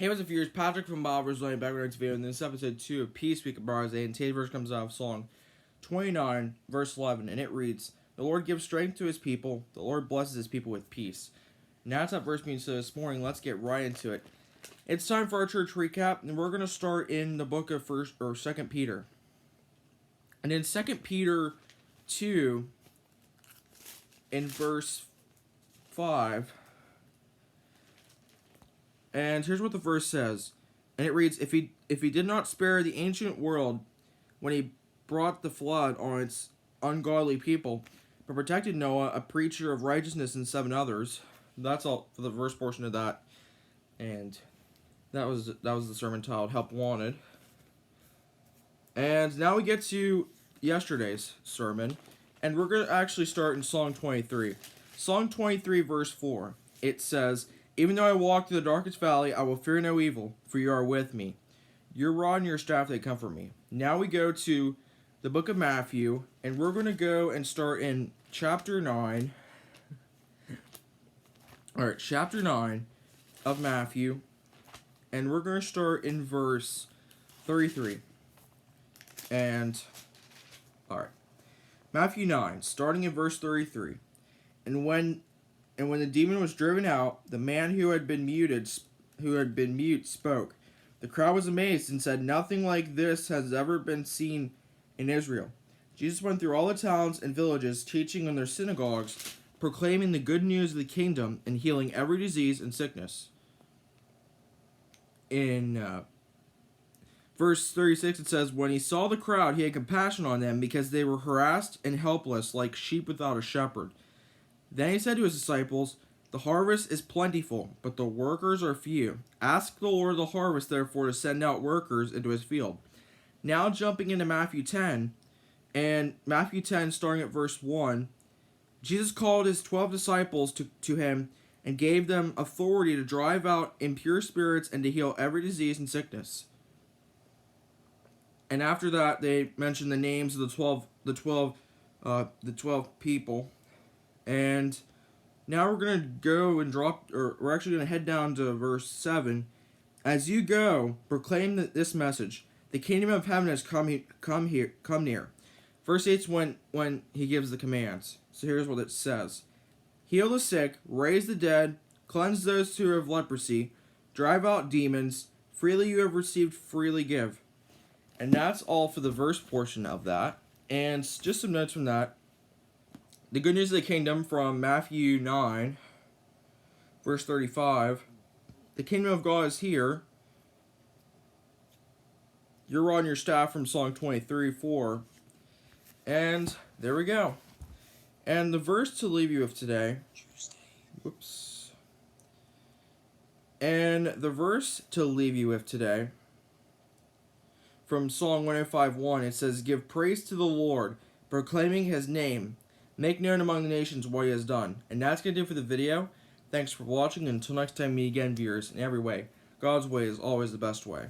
Hey, what's up, viewers? Patrick from Bob Rosalie back with our next video. In this episode 2 of Peace Week of Barzay, and today's verse comes out of Psalm 29, verse 11, and it reads, "The Lord gives strength to his people, the Lord blesses his people with peace." Now that's that verse means, so this morning, let's get right into it. It's time for our church recap, and we're going to start in the book of 2nd Peter. And in 2nd Peter 2, in verse 5, and here's what the verse says. And it reads, if he did not spare the ancient world when he brought the flood on its ungodly people, but protected Noah, a preacher of righteousness, and 7 others." That's all for the verse portion of that. And that was the sermon titled "Help Wanted." And now we get to yesterday's sermon, and we're going to actually start in Psalm 23. Psalm 23, verse 4. It says, "Even though I walk through the darkest valley, I will fear no evil, for you are with me. Your rod and your staff, they comfort me." Now we go to the book of Matthew, and we're going to go and start in chapter 9. Alright, chapter 9 of Matthew, and we're going to start in verse 33. And, alright, Matthew 9, starting in verse 33. And when the demon was driven out, the man who had been mute spoke. The crowd was amazed and said, "Nothing like this has ever been seen in Israel." Jesus went through all the towns and villages, teaching in their synagogues, proclaiming the good news of the kingdom, and healing every disease and sickness. In verse 36 it says, "When he saw the crowd, he had compassion on them, because they were harassed and helpless like sheep without a shepherd. Then he said to his disciples, 'The harvest is plentiful, but the workers are few. Ask the Lord of the harvest, therefore, to send out workers into his field.'" Now jumping into Matthew 10, and Matthew 10 starting at verse 1, Jesus called his 12 disciples to him and gave them authority to drive out impure spirits and to heal every disease and sickness. And after that, they mentioned the names of the 12 people. And now we're going to go and we're actually going to head down to verse 7. "As you go, proclaim this message. The kingdom of heaven has come near." Verse 8 is when he gives the commands. So here's what it says. "Heal the sick, raise the dead, cleanse those who have leprosy, drive out demons. Freely you have received, freely give." And that's all for the verse portion of that. And just some notes from that. The good news of the kingdom from Matthew 9, verse 35. "The kingdom of God is here." Your rod and your staff from Psalm 23, 4. And there we go. And the verse to leave you with today. Whoops. And the verse to leave you with today, from Psalm 105:1, it says, "Give praise to the Lord, proclaiming his name. Make known among the nations what he has done." And that's going to do for the video. Thanks for watching. Until next time, meet again, viewers. In every way, God's way is always the best way.